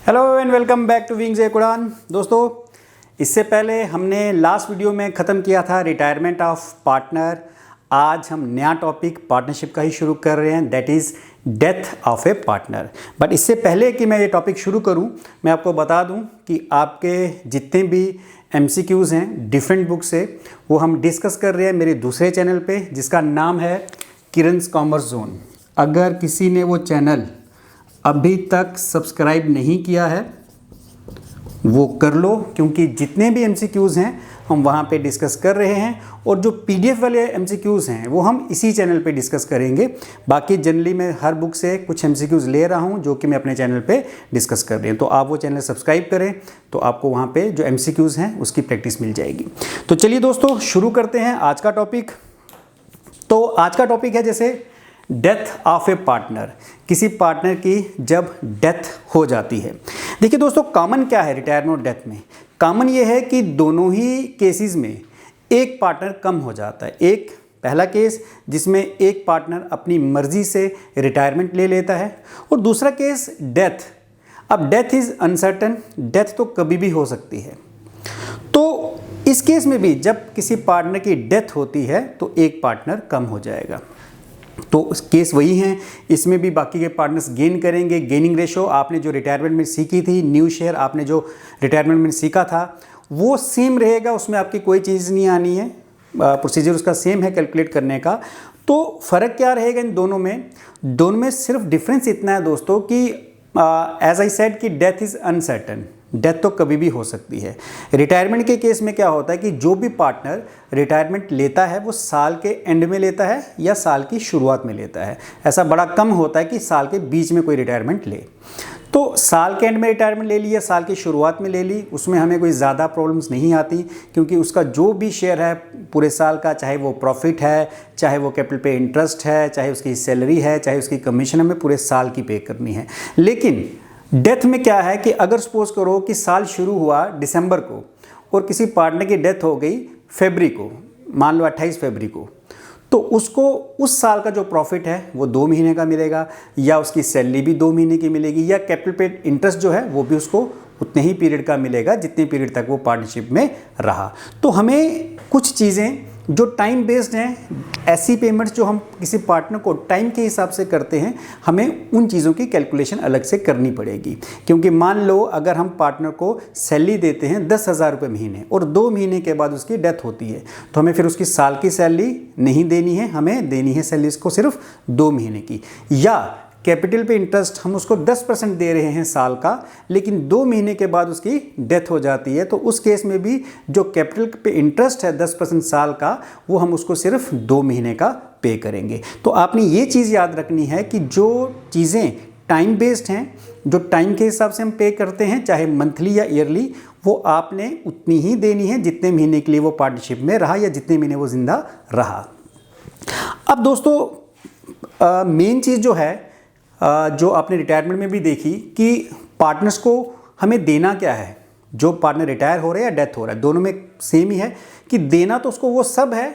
Hello and welcome back to Wings एक उड़ान। दोस्तों, इससे पहले हमने लास्ट वीडियो में ख़त्म किया था रिटायरमेंट ऑफ पार्टनर। आज हम नया टॉपिक पार्टनरशिप का ही शुरू कर रहे हैं, that is death of A partner. But इससे पहले कि मैं ये टॉपिक शुरू करूं, मैं आपको बता दूं कि आपके जितने भी MCQs हैं डिफरेंट बुक से, वो हम डिस्कस कर रहे हैं मेरे दूसरे चैनल पे जिसका नाम है किरण's कॉमर्स जोन। अगर किसी ने वो चैनल अभी तक सब्सक्राइब नहीं किया है वो कर लो, क्योंकि जितने भी MCQs हैं हम वहाँ पे डिस्कस कर रहे हैं, और जो PDF वाले MCQs हैं वो हम इसी चैनल पे डिस्कस करेंगे। बाकी जनरली मैं हर बुक से कुछ MCQs ले रहा हूँ जो कि मैं अपने चैनल पे डिस्कस कर रही हूँ। तो आप वो चैनल सब्सक्राइब करें तो आपको वहाँ पे जो MCQs हैं उसकी प्रैक्टिस मिल जाएगी। तो चलिए दोस्तों, शुरू करते हैं आज का टॉपिक। तो आज का टॉपिक है जैसे डेथ ऑफ ए पार्टनर, किसी पार्टनर की जब डेथ हो जाती है। देखिए दोस्तों, कॉमन क्या है रिटायरमेंट और डेथ में? कॉमन ये है कि दोनों ही केसेस में एक पार्टनर कम हो जाता है। एक पहला केस जिसमें एक पार्टनर अपनी मर्जी से रिटायरमेंट ले लेता है, और दूसरा केस डेथ। अब डेथ इज़ अनसर्टन, डेथ तो कभी भी हो सकती है। तो इस केस में भी जब किसी पार्टनर की डेथ होती है तो एक पार्टनर कम हो जाएगा। तो केस वही हैं, इसमें भी बाकी के पार्टनर्स गेन करेंगे। गेनिंग रेशो आपने जो रिटायरमेंट में सीखी थी, न्यू शेयर आपने जो रिटायरमेंट में सीखा था वो सेम रहेगा, उसमें आपकी कोई चीज़ नहीं आनी है। प्रोसीजर उसका सेम है कैलकुलेट करने का। तो फ़र्क क्या रहेगा इन दोनों में? दोनों में सिर्फ डिफरेंस इतना है दोस्तों कि एज आई सेड कि डेथ इज़ अनसर्टन, डेथ तो कभी भी हो सकती है। रिटायरमेंट के केस में क्या होता है कि जो भी पार्टनर रिटायरमेंट लेता है वो साल के एंड में लेता है या साल की शुरुआत में लेता है। ऐसा बड़ा कम होता है कि साल के बीच में कोई रिटायरमेंट ले। तो साल के एंड में रिटायरमेंट ले ली या साल की शुरुआत में ले ली, उसमें हमें कोई ज़्यादा प्रॉब्लम्स नहीं आती, क्योंकि उसका जो भी शेयर है पूरे साल का, चाहे वो प्रॉफिट है, चाहे वो कैपिटल पे इंटरेस्ट है, चाहे उसकी सैलरी है, चाहे उसकी कमीशन, हमें पूरे साल की पे करनी है। लेकिन डेथ में क्या है कि अगर सपोज करो कि साल शुरू हुआ दिसंबर को और किसी पार्टनर की डेथ हो गई फरवरी को, मान लो 28 फरवरी को, तो उसको उस साल का जो प्रॉफिट है वो 2 महीने का मिलेगा, या उसकी सैलरी भी 2 महीने की मिलेगी, या कैपिटल पे इंटरेस्ट जो है वो भी उसको उतने ही पीरियड का मिलेगा जितने पीरियड तक वो पार्टनरशिप में रहा। तो हमें कुछ चीज़ें जो टाइम बेस्ड हैं, ऐसी पेमेंट्स जो हम किसी पार्टनर को टाइम के हिसाब से करते हैं, हमें उन चीज़ों की कैलकुलेशन अलग से करनी पड़ेगी। क्योंकि मान लो अगर हम पार्टनर को सैलरी देते हैं 10,000 रुपये महीने और 2 महीने के बाद उसकी डेथ होती है, तो हमें फिर उसकी साल की सैलरी नहीं देनी है, हमें देनी है सैलरी उसको सिर्फ 2 महीने की। या कैपिटल पे इंटरेस्ट हम उसको 10% दे रहे हैं साल का, लेकिन 2 महीने के बाद उसकी डेथ हो जाती है, तो उस केस में भी जो कैपिटल पे इंटरेस्ट है 10% साल का, वो हम उसको सिर्फ 2 महीने का पे करेंगे। तो आपने ये चीज़ याद रखनी है कि जो चीज़ें टाइम बेस्ड हैं, जो टाइम के हिसाब से हम पे करते हैं, चाहे मंथली या ईयरली, वो आपने उतनी ही देनी है जितने महीने के लिए वो पार्टनरशिप में रहा या जितने महीने वो जिंदा रहा। अब दोस्तों, मेन चीज़ जो है, जो आपने रिटायरमेंट में भी देखी कि पार्टनर्स को हमें देना क्या है। जो पार्टनर रिटायर हो रहा है या डेथ हो रहा है, दोनों में सेम ही है कि देना तो उसको वो सब है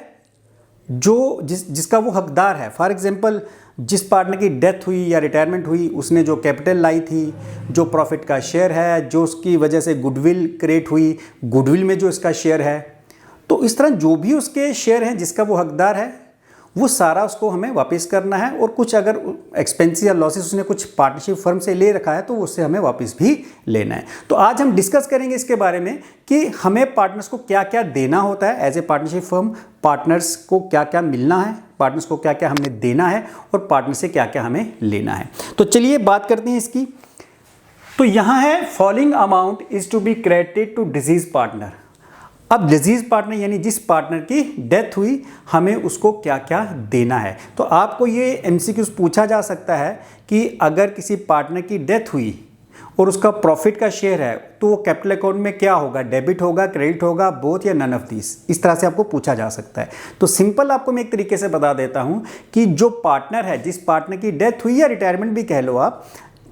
जो जिसका वो हकदार है। फॉर एग्जांपल, जिस पार्टनर की डेथ हुई या रिटायरमेंट हुई, उसने जो कैपिटल लाई थी, जो प्रॉफिट का शेयर है, जो उसकी वजह से गुडविल क्रिएट हुई, गुडविल में जो इसका शेयर है, तो इस तरह जो भी उसके शेयर हैं जिसका वो हकदार है, वो सारा उसको हमें वापस करना है। और कुछ अगर एक्सपेंस या लॉसेस उसने कुछ पार्टनरशिप फर्म से ले रखा है तो उससे हमें वापस भी लेना है। तो आज हम डिस्कस करेंगे इसके बारे में कि हमें पार्टनर्स को क्या क्या देना होता है as a partnership firm, partners को क्या क्या मिलना है, पार्टनर्स को क्या क्या हमें देना है, और पार्टनर से क्या क्या हमें लेना है। तो चलिए बात करते हैं इसकी। तो यहाँ है following amount is to be credited to deceased partner. अब डिजीज पार्टनर यानी जिस पार्टनर की डेथ हुई, हमें उसको क्या क्या देना है। तो आपको ये MCQs पूछा जा सकता है कि अगर किसी पार्टनर की डेथ हुई और उसका प्रॉफिट का शेयर है, तो वो कैपिटल अकाउंट में क्या होगा, डेबिट होगा, क्रेडिट होगा, बोथ या नन ऑफ दिस, इस तरह से आपको पूछा जा सकता है। तो सिंपल आपको मैं एक तरीके से बता देता हूँ कि जो पार्टनर है, जिस पार्टनर की डेथ हुई या रिटायरमेंट भी कह लो आप,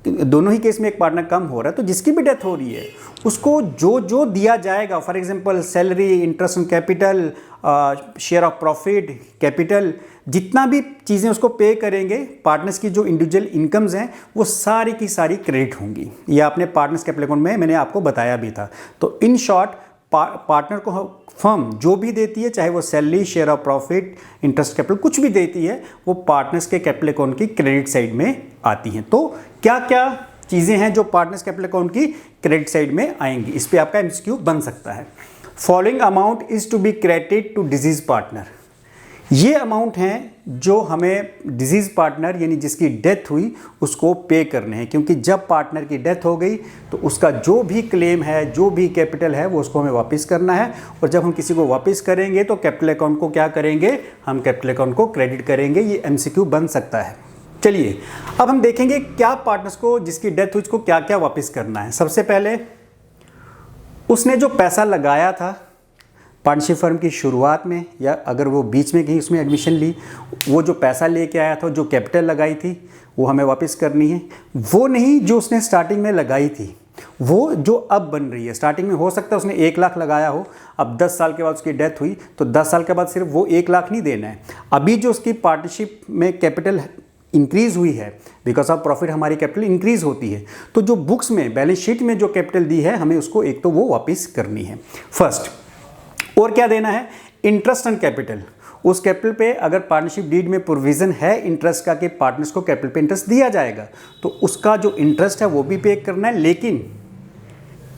दोनों ही केस में एक पार्टनर कम हो रहा है, तो जिसकी भी डेथ हो रही है उसको जो जो दिया जाएगा, for example salary, interest on capital share of profit, capital, जितना भी चीज़ें उसको पे करेंगे, पार्टनर्स की जो इंडिविजुअल इनकम्स हैं वो सारी की सारी क्रेडिट होंगी। ये आपने पार्टनर्स कैपिटल अकाउंट में मैंने आपको बताया भी था। तो इन शॉर्ट पार्टनर को फर्म जो भी देती है, चाहे वो salary, share of profit, interest capital, कुछ भी देती है, वो पार्टनर्स के कैपिटल अकाउंट की क्रेडिट साइड में आती हैं। तो क्या क्या चीज़ें हैं जो पार्टनर्स कैपिटल अकाउंट की क्रेडिट साइड में आएंगी, इस पर आपका एमसीक्यू बन सकता है। Following amount is to be credited to deceased partner. ये अमाउंट हैं जो हमें डिजीज़ पार्टनर यानी जिसकी डेथ हुई उसको पे करने हैं, क्योंकि जब पार्टनर की डेथ हो गई तो उसका जो भी क्लेम है, जो भी कैपिटल है, वो उसको हमें वापस करना है। और जब हम किसी को वापस करेंगे तो कैपिटल अकाउंट को क्या करेंगे, हम कैपिटल अकाउंट को क्रेडिट करेंगे। ये एमसीक्यू बन सकता है। चलिए अब हम देखेंगे क्या पार्टनर्स को जिसकी डेथ हुई उसको क्या क्या वापस करना है। सबसे पहले उसने जो पैसा लगाया था पार्टनरशिप फर्म की शुरुआत में, या अगर वो बीच में कहीं उसमें एडमिशन ली, वो जो पैसा लेके आया था, जो कैपिटल लगाई थी, वो हमें वापस करनी है। वो नहीं जो उसने स्टार्टिंग में लगाई थी, वो जो अब बन रही है। स्टार्टिंग में हो सकता है उसने 1 लाख लगाया हो, अब 10 साल के बाद उसकी डेथ हुई तो 10 साल के बाद सिर्फ वो 1 लाख नहीं देना है। अभी जो उसकी पार्टनरशिप में कैपिटल इंक्रीज़ हुई है, बिकॉज ऑफ प्रॉफिट हमारी कैपिटल इंक्रीज़ होती है, तो जो बुक्स में बैलेंस शीट में जो कैपिटल दी है हमें उसको एक तो वो वापस करनी है फर्स्ट। और क्या देना है, इंटरेस्ट ऑन कैपिटल। उस कैपिटल पे अगर पार्टनरशिप डीड में प्रोविजन है इंटरेस्ट का कि पार्टनर्स को कैपिटल पे इंटरेस्ट दिया जाएगा, तो उसका जो इंटरेस्ट है वो भी पे करना है, लेकिन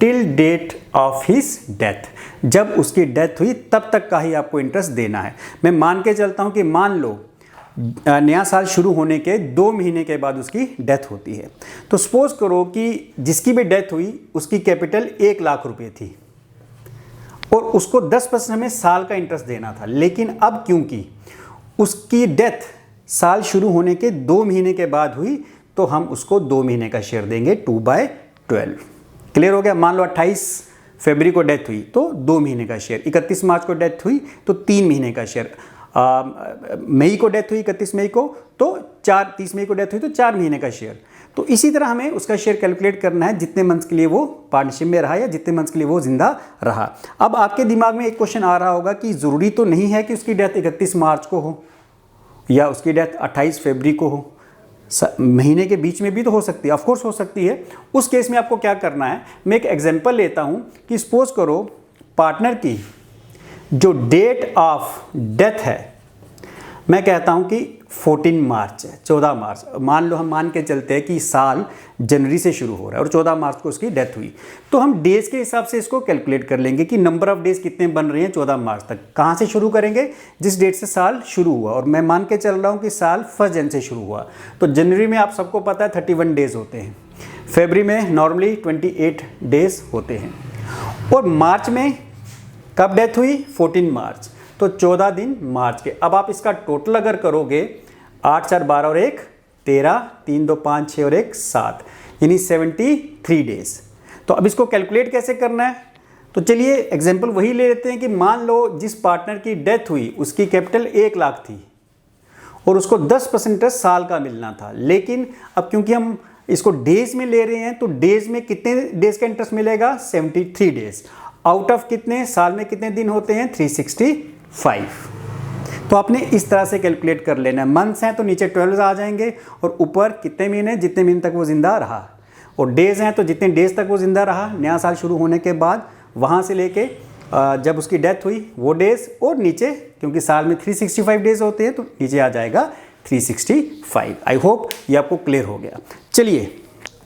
till date of his death, जब उसकी डेथ हुई तब तक का ही आपको इंटरेस्ट देना है। मैं मान के चलता हूँ कि मान लो नया साल शुरू होने के 2 महीने के बाद उसकी डेथ होती है, तो सपोज करो कि जिसकी भी डेथ हुई उसकी कैपिटल 1 लाख रुपए थी और उसको 10% हमें साल का इंटरेस्ट देना था। लेकिन अब क्योंकि उसकी डेथ साल शुरू होने के 2 महीने के बाद हुई तो हम उसको 2 महीने का शेयर देंगे 2/12। क्लियर हो गया। मान लो 28 फरवरी को डेथ हुई तो 2 महीने का शेयर, 31 मार्च को डेथ हुई तो 3 महीने का शेयर, मई को डेथ हुई 31 मई को तो 30 मई को डेथ हुई तो 4 महीने का शेयर। तो इसी तरह हमें उसका शेयर कैलकुलेट करना है जितने मंथ्स के लिए वो पार्टनरशिप में रहा या जितने मंथ्स के लिए वो जिंदा रहा। अब आपके दिमाग में एक क्वेश्चन आ रहा होगा कि ज़रूरी तो नहीं है कि उसकी डेथ 31 मार्च को हो या उसकी डेथ 28 फरवरी को हो, महीने के बीच में भी तो हो सकती है। ऑफ कोर्स हो सकती है। उस केस में आपको क्या करना है, मैं एक एग्जांपल लेता हूं कि सपोज करो पार्टनर की जो डेट ऑफ डेथ है, मैं कहता हूं कि 14 मार्च है, 14 मार्च। मान लो हम मान के चलते हैं कि साल जनवरी से शुरू हो रहा है और 14 मार्च को उसकी डेथ हुई, तो हम डेज के हिसाब से इसको कैलकुलेट कर लेंगे कि नंबर ऑफ डेज कितने बन रहे हैं 14 मार्च तक। कहाँ से शुरू करेंगे, जिस डेट से साल शुरू हुआ, और मैं मान के चल रहा हूँ कि साल 1 जनवरी से शुरू हुआ, तो जनवरी में आप सबको पता है 31 डेज होते हैं, फरवरी में नॉर्मली 28 डेज होते हैं, और मार्च में कब डेथ हुई 14 मार्च, तो 14 दिन मार्च के। अब आप इसका टोटल अगर करोगे 8 4 12 और 1 13, 3 2 5 6 और 1 7, यानी 73 डेज। तो अब इसको कैलकुलेट कैसे करना है, तो चलिए एग्जांपल वही ले लेते हैं कि मान लो जिस पार्टनर की डेथ हुई उसकी कैपिटल 1 लाख थी और उसको 10% इंटरेस्ट साल का मिलना था। लेकिन अब क्योंकि हम इसको डेज में ले रहे हैं तो डेज में कितने डेज का इंटरेस्ट मिलेगा, 73 डेज। आउट ऑफ कितने, साल में कितने दिन होते हैं, 365। तो आपने इस तरह से कैलकुलेट कर लेना है। मंथ्स हैं तो नीचे 12 आ जाएंगे और ऊपर कितने महीने, जितने महीने तक वो जिंदा रहा, और डेज हैं तो जितने डेज तक वो जिंदा रहा नया साल शुरू होने के बाद, वहाँ से लेके जब उसकी डेथ हुई वो डेज, और नीचे क्योंकि साल में 365 डेज होते हैं तो नीचे आ जाएगा 365। आई होप ये आपको क्लियर हो गया। चलिए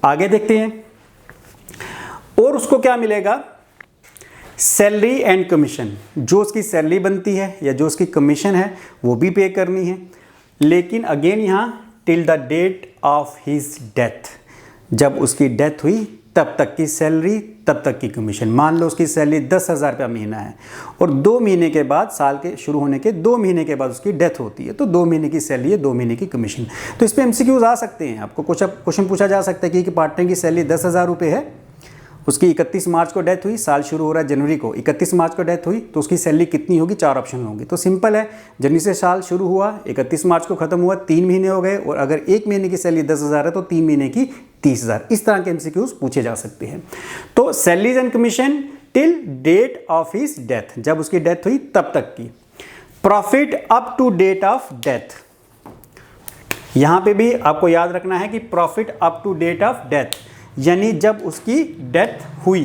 आगे देखते हैं। और उसको क्या मिलेगा, सैलरी एंड कमीशन। जो उसकी सैलरी बनती है या जो उसकी कमीशन है वो भी पे करनी है, लेकिन अगेन यहाँ till the date of his death, जब उसकी डेथ हुई तब तक की सैलरी, तब तक की कमीशन। मान लो उसकी सैलरी 10,000 रुपया महीना है और 2 महीने के बाद, साल के शुरू होने के 2 महीने के बाद उसकी डेथ होती है, तो 2 महीने की सैलरी है, 2 महीने की कमीशन। तो इस पर MCQs आ सकते हैं, आपको कुछ क्वेश्चन पूछा जा सकता है कि पार्टनर की सैलरी 10,000 रुपये है, उसकी 31 मार्च को डेथ हुई, साल शुरू हो रहा है जनवरी को, 31 मार्च को डेथ हुई, तो उसकी सैलरी कितनी होगी, 4 ऑप्शन होंगे। तो सिंपल है, जनवरी से साल शुरू हुआ, 31 मार्च को खत्म हुआ, 3 महीने हो गए, और अगर 1 महीने की सैलरी 10,000 है तो 3 महीने की 30,000। इस तरह के MCQs पूछे जा सकते हैं। तो salaries and commission till date of his death, जब उसकी डेथ हुई तब तक की। Profit up to date of death. यहां पे भी आपको याद रखना है कि profit up to date of death यानी जब उसकी डेथ हुई,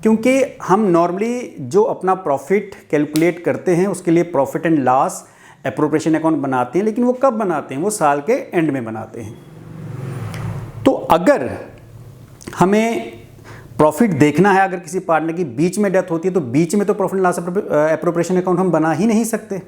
क्योंकि हम नॉर्मली जो अपना प्रॉफिट कैलकुलेट करते हैं उसके लिए profit and loss appropriation account बनाते हैं, लेकिन वो कब बनाते हैं? वो साल के एंड में बनाते हैं। तो अगर हमें प्रॉफिट देखना है, अगर किसी पार्टनर की बीच में डेथ होती है तो बीच में तो profit and loss appropriation account हम बना ही नहीं सकते।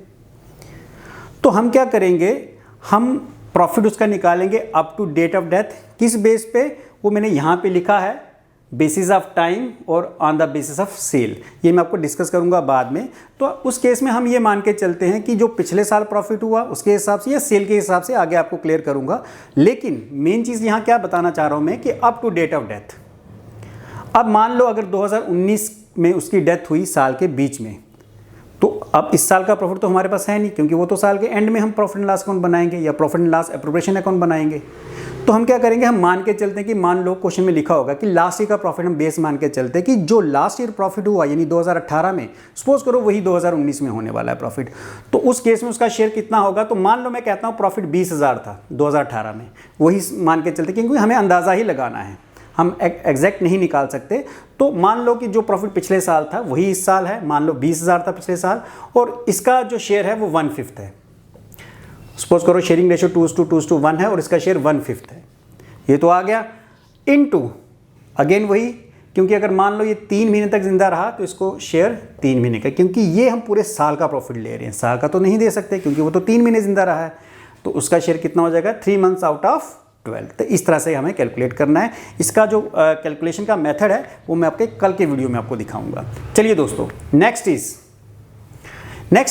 तो हम क्या करेंगे, हम प्रॉफिट उसका निकालेंगे up to date of death. किस बेस पे? वो मैंने यहाँ पे लिखा है, बेसिस ऑफ टाइम और on the basis of sale. ये मैं आपको डिस्कस करूंगा बाद में। तो उस केस में हम ये मान के चलते हैं कि जो पिछले साल प्रॉफिट हुआ उसके हिसाब से या सेल के हिसाब से आगे आपको क्लियर करूंगा। लेकिन मेन चीज़ यहाँ क्या बताना चाह रहा हूँ मैं कि up to date of death. अब मान लो अगर 2019 में उसकी डेथ हुई साल के बीच में, तो अब इस साल का प्रॉफिट तो हमारे पास है नहीं, क्योंकि वो तो साल के एंड में हम प्रॉफिट एंड लॉस अकाउंट बनाएंगे या profit and loss appropriation account बनाएंगे। तो हम क्या करेंगे, हम मान के चलते हैं कि मान लो क्वेश्चन में लिखा होगा कि लास्ट ईयर का प्रॉफिट, हम बेस मान के चलते हैं कि जो लास्ट ईयर प्रॉफिट हुआ यानी 2018 में, सपोज करो वही 2019 में होने वाला है प्रॉफिट, तो उस केस में उसका शेयर कितना होगा? तो मान लो मैं कहता हूँ प्रॉफिट 20,000 था 2018 में, वही मान के चलते, क्योंकि हमें अंदाज़ा ही लगाना है, हम एग्जैक्ट नहीं निकाल सकते। तो मान लो कि जो प्रॉफिट पिछले साल था वही इस साल है, मान लो 20,000 था पिछले साल, और इसका जो शेयर है वो 1/5 है। सपोज करो शेयरिंग रेशियो 2:1 है और इसका शेयर 1/5 है। ये तो आ गया इनटू अगेन वही, क्योंकि अगर मान लो ये 3 महीने तक जिंदा रहा तो इसको शेयर 3 महीने का, क्योंकि ये हम पूरे साल का प्रॉफिट ले रहे हैं, साल का तो नहीं दे सकते क्योंकि वो तो 3 महीने जिंदा रहा है। तो उसका शेयर कितना हो जाएगा? 3 मंथ्स आउट ऑफ 12। तो इस तरह से हमें कैलकुलेट करना है। इसका जो कैलकुलेशन का मेथड है वो मैं आपके कल के वीडियो में आपको दिखाऊंगा। चलिए दोस्तों, next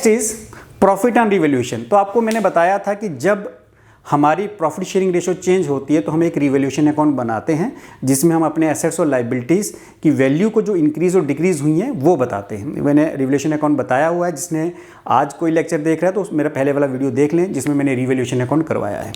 is profit on revaluation. तो आपको मैंने बताया था कि जब हमारी प्रॉफिट शेयरिंग रेशियो चेंज होती है तो हम एक रिवैल्यूएशन अकाउंट बनाते हैं जिसमें हम अपने एसेट्स और लायबिलिटीज़ की वैल्यू को जो इंक्रीज और डिक्रीज हुई हैं वो बताते हैं। मैंने रिवैल्यूएशन अकाउंट बताया हुआ है, जिसने आज कोई लेक्चर देख रहा है तो मेरा पहले वाला वीडियो देख लें जिसमें मैंने रिवैल्यूएशन अकाउंट करवाया है।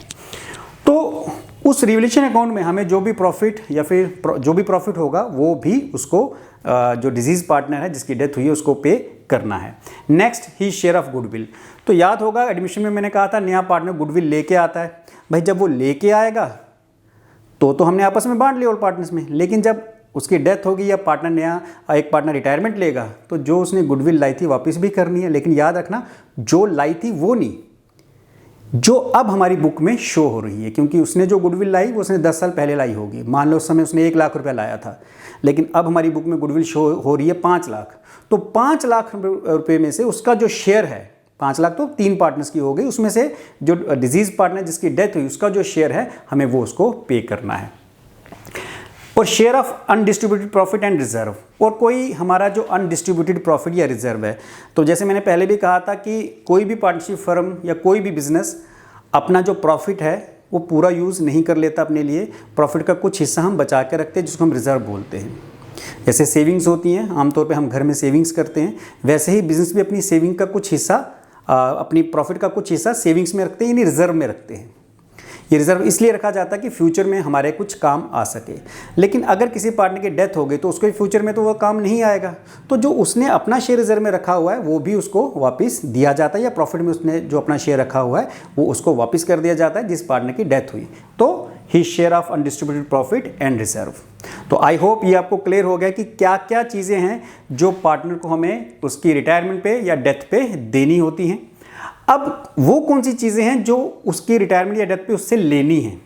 तो उस रिवैल्यूएशन अकाउंट में हमें जो भी प्रॉफिट या फिर जो भी प्रॉफिट होगा वो भी उसको जो डिजीज पार्टनर है जिसकी डेथ हुई है उसको पे करना है। Next he share of goodwill. तो याद होगा एडमिशन में मैंने कहा था नया पार्टनर गुडविल लेके आता है। भाई जब वो लेके आएगा तो हमने आपस में बांट लिया ऑल पार्टनर्स में, लेकिन जब उसकी डेथ होगी या पार्टनर नया एक पार्टनर रिटायरमेंट लेगा तो जो उसने गुडविल लाई थी वापस भी करनी है। लेकिन याद रखना जो लाई थी वो नहीं, जो अब हमारी बुक में शो हो रही है, क्योंकि उसने जो गुडविल लाई वो उसने 10 साल पहले लाई होगी। मान लो उस समय उसने 1 लाख रुपया लाया था, लेकिन अब हमारी बुक में गुडविल शो हो रही है 5 लाख। तो 5 लाख रुपये में से उसका जो शेयर है, 5 लाख तो 3 पार्टनर्स की हो गई, उसमें से जो डिजीज पार्टनर जिसकी डेथ हुई उसका जो शेयर है हमें वो उसको पे करना है। और share of undistributed profit and reserve, और कोई हमारा जो अनडिस्ट्रीब्यूटेड प्रॉफिट या रिजर्व है, तो जैसे मैंने पहले भी कहा था कि कोई भी पार्टनरशिप फर्म या कोई भी बिजनेस अपना जो प्रॉफिट है वो पूरा यूज़ नहीं कर लेता अपने लिए। प्रॉफिट का कुछ हिस्सा हम बचा के रखते हैं जिसको हम रिजर्व बोलते हैं। जैसे सेविंग्स होती हैं, आमतौर पे हम घर में सेविंग्स करते हैं, वैसे ही बिजनेस भी अपनी सेविंग का कुछ हिस्सा, अपनी प्रॉफिट का कुछ हिस्सा सेविंग्स में रखते हैं, यानी रिजर्व में रखते हैं। ये रिजर्व इसलिए रखा जाता है कि फ्यूचर में हमारे कुछ काम आ सके। लेकिन अगर किसी पार्टनर की डेथ हो गई तो उसको फ्यूचर में तो वो काम नहीं आएगा, तो जो उसने अपना शेयर रिजर्व में रखा हुआ है वो भी उसको वापस दिया जाता है, या प्रॉफिट में उसने जो अपना शेयर रखा हुआ है वो उसको वापस कर दिया जाता है जिस पार्टनर की डेथ हुई। तो ही share of undistributed profit and reserve. तो आई होप ये आपको क्लियर हो गया कि क्या क्या चीज़ें हैं जो पार्टनर को हमें उसकी रिटायरमेंट पे या डेथ पे देनी होती हैं। अब वो कौन सी चीज़ें हैं जो उसकी रिटायरमेंट या डेथ पे उससे लेनी है।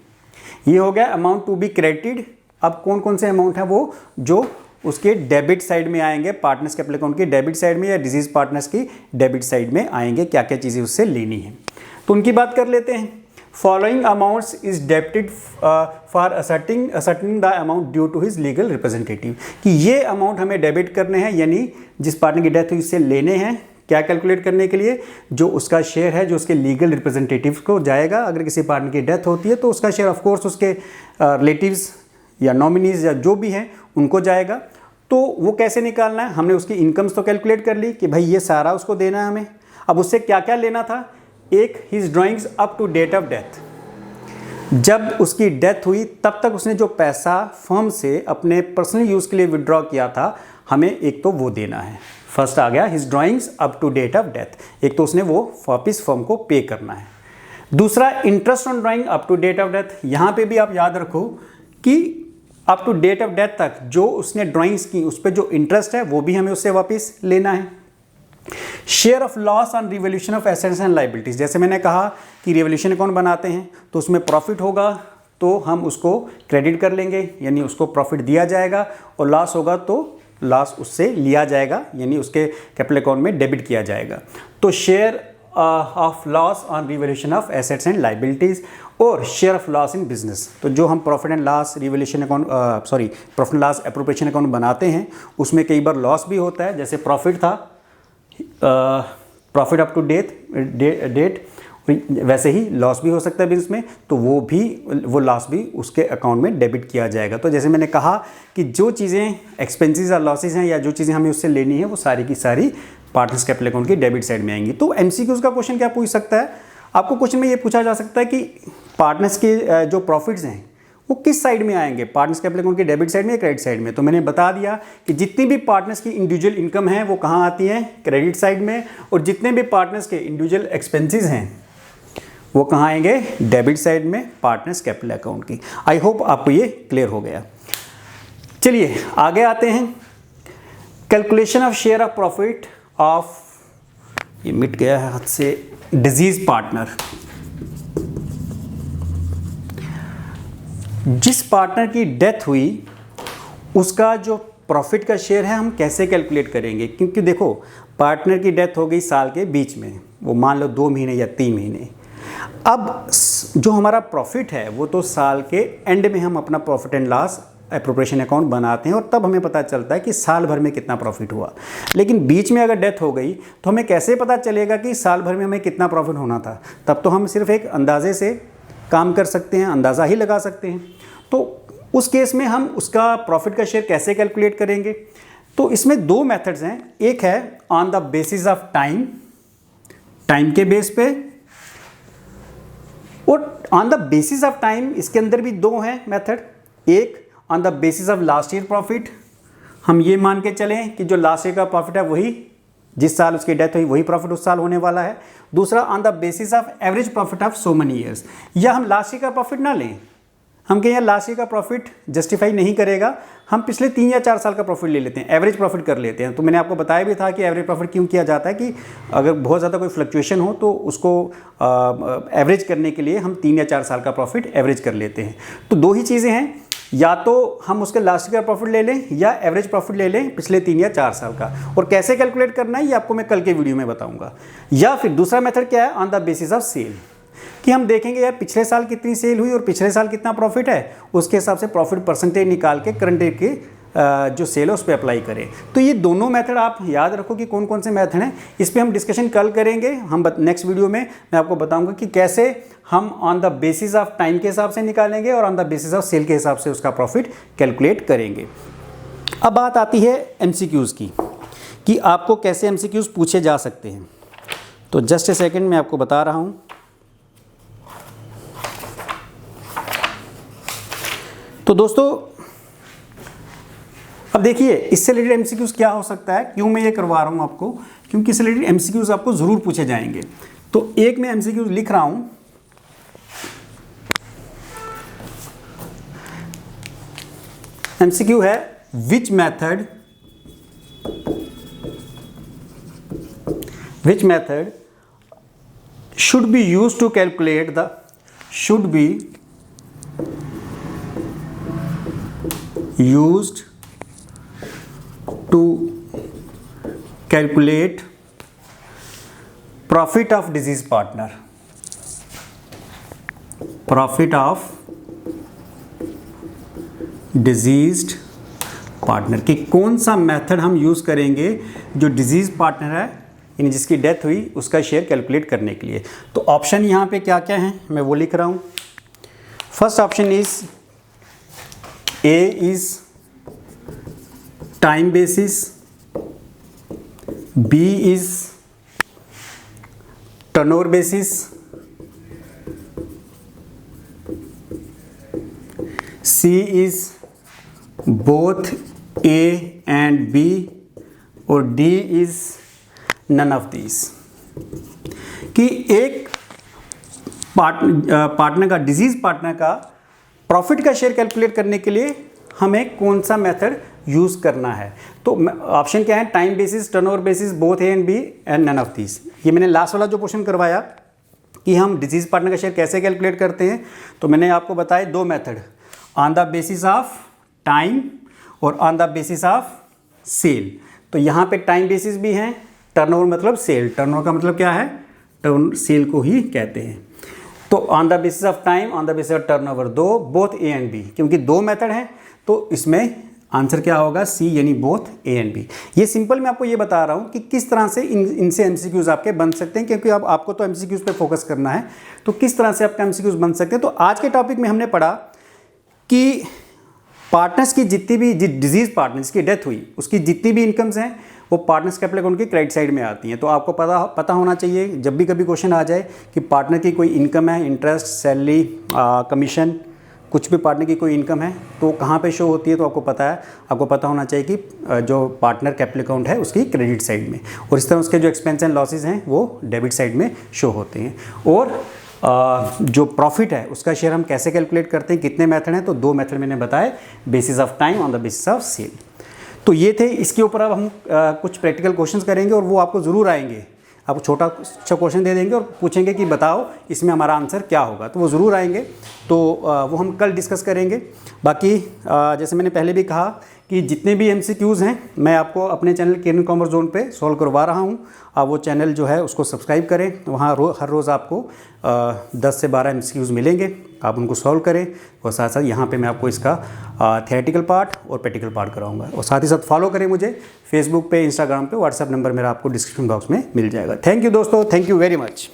ये हो गया अमाउंट टू बी क्रेडिटेड। अब कौन कौन से अमाउंट हैं वो जो उसके डेबिट साइड में आएंगे, पार्टनर्स के अकाउंट की डेबिट साइड में या डिजीज पार्टनर्स की डेबिट साइड में आएंगे, क्या क्या चीज़ें उससे लेनी है तो उनकी बात कर लेते हैं। Following amounts is debited for asserting the amount due to his legal representative, कि ये अमाउंट हमें डेबिट करने हैं, यानी जिस पार्टनर की डेथ हुई उससे लेने हैं। क्या कैलकुलेट करने के लिए? जो उसका शेयर है जो उसके लीगल रिप्रेजेंटेटिव को जाएगा। अगर किसी पार्टनर की डेथ होती है तो उसका शेयर ऑफ कोर्स उसके रिलेटिव्स या नॉमिनीज या जो भी हैं उनको जाएगा। तो वो कैसे निकालना है? हमने उसकी इनकम्स तो कैलकुलेट कर ली कि भाई ये सारा उसको देना है हमें। अब उससे क्या क्या लेना था? एक, his drawings up to date of death. जब उसकी डेथ हुई तब तक उसने जो पैसा फर्म से अपने पर्सनल यूज़ के लिए विड्रॉ किया था हमें एक तो वो देना है। फर्स्ट आ गया his drawings up to date of death, एक तो उसने वो वापिस फर्म को पे करना है। दूसरा interest on drawing up to date of death, यहाँ पे भी आप याद रखो कि up to date of death तक जो उसने ड्राइंग्स की उस पर जो इंटरेस्ट है वो भी हमें उससे वापस लेना है। Share of loss on revolution of assets and liabilities, जैसे मैंने कहा कि रिवोल्यूशन अकाउंट बनाते हैं तो उसमें प्रॉफिट होगा तो हम उसको क्रेडिट कर लेंगे, यानी उसको प्रॉफिट दिया जाएगा, और लॉस होगा तो लॉस उससे लिया जाएगा, यानी उसके कैपिटल अकाउंट में डेबिट किया जाएगा। तो share of loss on revolution of assets and liabilities और share of loss in business, तो जो हम profit and loss revolution account profit and loss appropriation account बनाते हैं उसमें कई बार लॉस भी होता है, जैसे प्रॉफिट था प्रॉफिट अप टू डेट, वैसे ही लॉस भी हो सकता है बिजनेस में, तो वो लॉस भी उसके अकाउंट में डेबिट किया जाएगा। तो जैसे मैंने कहा कि जो चीज़ें एक्सपेंसेस और लॉसेस हैं या जो चीज़ें हमें उससे लेनी है वो सारी की सारी पार्टनर्स कैपिटल अकाउंट की डेबिट साइड में आएंगी। तो एमसीक्यूज़ का क्वेश्चन क्या पूछ सकता है, आपको क्वेश्चन में ये पूछा जा सकता है कि पार्टनर्स के जो प्रॉफिट्स हैं वो किस साइड में आएंगे, पार्टनर्स कैपिटल अकाउंट की डेबिट साइड में या क्रेडिट साइड में। तो मैंने बता दिया कि जितनी भी पार्टनर्स की इंडिविजुअल इनकम है वो कहाँ आती है, क्रेडिट साइड में, और जितने भी पार्टनर्स के इंडिविजुअल एक्सपेंसेस हैं वो कहाँ आएंगे, डेबिट साइड में पार्टनर्स कैपिटल अकाउंट की। आई होप आपको ये क्लियर हो गया। चलिए आगे आते हैं, calculation of share of profit of, ये मिट गया है हाथ से, डिजीज पार्टनर। जिस पार्टनर की डेथ हुई उसका जो प्रॉफिट का शेयर है हम कैसे कैलकुलेट करेंगे, क्योंकि देखो पार्टनर की डेथ हो गई साल के बीच में, वो मान लो 2 महीने या 3 महीने, अब जो हमारा प्रॉफिट है वो तो साल के एंड में हम अपना profit and loss appropriation account बनाते हैं और तब हमें पता चलता है कि साल भर में कितना प्रॉफिट हुआ। लेकिन बीच में अगर डेथ हो गई तो हमें कैसे पता चलेगा कि साल भर में हमें कितना प्रॉफिट होना था, तब तो हम सिर्फ एक अंदाजे से काम कर सकते हैं, अंदाज़ा ही लगा सकते हैं। तो उस केस में हम उसका प्रॉफिट का शेयर कैसे कैलकुलेट करेंगे, तो इसमें 2 मेथड्स हैं, एक है on the basis of time, time के बेस पे, और on the basis of time इसके अंदर भी 2 हैं मेथड, एक on the basis of last year profit, हम ये मान के चलें कि जो लास्ट ईयर का प्रॉफिट है वही जिस साल उसकी डेथ हुई वही प्रॉफिट उस साल होने वाला है। दूसरा on the basis of average profit of so many years, या हम लास्ट ईयर का प्रॉफिट ना लें, हम कहें यार लास्ट ईयर का प्रॉफिट जस्टिफाई नहीं करेगा, हम पिछले 3 या 4 साल का प्रॉफिट ले लेते हैं, एवरेज प्रॉफिट कर लेते हैं। तो मैंने आपको बताया भी था कि एवरेज प्रॉफिट क्यों किया जाता है कि अगर बहुत ज़्यादा कोई फ्लक्चुएशन हो तो उसको एवरेज करने के लिए हम 3 या 4 साल का प्रॉफिट एवरेज कर लेते हैं। तो 2 ही चीज़ें हैं, या तो हम उसके लास्ट ईयर का प्रॉफिट ले लें या एवरेज प्रॉफिट ले लें पिछले 3 या 4 साल का, और कैसे कैलकुलेट करना है ये आपको मैं कल के वीडियो में बताऊंगा। या फिर दूसरा मेथड क्या है, on the basis of sale, कि हम देखेंगे यार पिछले साल कितनी सेल हुई और पिछले साल कितना प्रॉफिट है, उसके हिसाब से प्रॉफिट परसेंटेज निकाल के करंट ईयर के जो सेल है उस पर अप्लाई करें। तो ये दोनों मेथड आप याद रखो कि कौन कौन से मेथड हैं, इस पर हम डिस्कशन कल करेंगे। हम नेक्स्ट वीडियो में मैं आपको बताऊंगा कि कैसे हम on the basis of time के हिसाब से निकालेंगे और on the basis of sale के हिसाब से उसका प्रॉफिट कैलकुलेट करेंगे। अब बात आती है एमसीक्यूज़ की, कि आपको कैसे एमसीक्यूज़ पूछे जा सकते हैं। तो जस्ट ए सेकेंड मैं आपको बता रहा हूँ। तो दोस्तों अब देखिए इससे रिलेटेड एमसीक्यूज़ क्या हो सकता है, क्यों मैं ये करवा रहा हूँ आपको, क्योंकि इससे रिलेटेड एमसीक्यूज़ आपको ज़रूर पूछे जाएंगे। तो एक मैं एमसीक्यूज़ लिख रहा हूँ, एमसीक्यू है which method should be used to calculate the profit of deceased partner, profit of diseased partner, कि कौन सा मेथड हम यूज़ करेंगे जो डिजीज पार्टनर है यानी जिसकी डेथ हुई उसका शेयर कैलकुलेट करने के लिए। तो ऑप्शन यहाँ पे क्या क्या हैं मैं वो लिख रहा हूँ। First option is A is time basis, B is turnover basis, C is both A and B, और D is none of these. कि एक पार्टनर का, डिजीज पार्टनर का प्रॉफिट का शेयर कैलकुलेट करने के लिए हमें कौन सा मेथड यूज़ करना है। तो ऑप्शन क्या है, time basis, turnover basis, both A and B and none of these. ये मैंने लास्ट वाला जो क्वेश्चन करवाया कि हम डिजीज पार्टनर का शेयर कैसे कैलकुलेट करते हैं, तो मैंने आपको बताया दो method, on the basis of time और on the basis of sale. तो यहाँ पे टाइम बेसिस भी हैं, टर्नओवर मतलब सेल, टर्नओवर का मतलब क्या है, टर्न सेल को ही कहते हैं। तो on the basis of time, on the basis of turnover, दो, बोथ ए एंड बी, क्योंकि दो मेथड हैं तो इसमें आंसर क्या होगा, सी, यानी बोथ ए एंड बी। ये सिंपल मैं आपको ये बता रहा हूँ कि किस तरह से इनसे एमसीक्यूज आपके बन सकते हैं, क्योंकि अब आपको तो एमसीक्यूज पे फोकस करना है, तो किस तरह से आपके एमसीक्यूज बन सकते हैं। तो आज के टॉपिक में हमने पढ़ा कि पार्टनर्स की जितनी भी, डिजीज पार्टनर्स की डेथ हुई उसकी जितनी भी इनकम्स हैं वो पार्टनर्स कैपिटल अकाउंट की क्रेडिट साइड में आती हैं। तो आपको पता होना चाहिए जब भी कभी क्वेश्चन आ जाए कि पार्टनर की कोई इनकम है, इंटरेस्ट, सैलरी, कमीशन, कुछ भी पार्टनर की कोई इनकम है तो कहाँ पे शो होती है, तो आपको पता होना चाहिए कि जो पार्टनर कैपिटल अकाउंट है उसकी क्रेडिट साइड में, और इस तरह उसके जो एक्सपेंस एंड लॉसेज हैं वो डेबिट साइड में शो होते हैं। और जो प्रॉफिट है उसका शेयर हम कैसे कैलकुलेट करते हैं, कितने मेथड हैं, तो दो मेथड मैंने बताए, basis of time, on the basis of sale. तो ये थे। इसके ऊपर अब हम कुछ प्रैक्टिकल क्वेश्चंस करेंगे और वो आपको ज़रूर आएंगे। आपको छोटा अच्छा क्वेश्चन दे देंगे और पूछेंगे कि बताओ इसमें हमारा आंसर क्या होगा, तो वो ज़रूर आएंगे। तो वो हम कल डिस्कस करेंगे। बाकी जैसे मैंने पहले भी कहा कि जितने भी एमसीक्यूज़ हैं मैं आपको अपने चैनल केरन कॉमर्स जोन पे सॉल्व करवा रहा हूँ। आप वो चैनल जो है उसको सब्सक्राइब करें, वहाँ हर रोज़ आपको 10 से 12 एमसीक्यूज़ मिलेंगे, आप उनको सॉल्व करें। और साथ साथ यहाँ पे मैं आपको इसका थियोरेटिकल पार्ट और प्रैक्टिकल पार्ट कराऊंगा। और साथ ही साथ फॉलो करें मुझे फेसबुक पे, इंस्टाग्राम पे, व्हाट्सएप नंबर मेरा आपको डिस्क्रिप्शन बॉक्स में मिल जाएगा। थैंक यू दोस्तों, थैंक यू वेरी मच।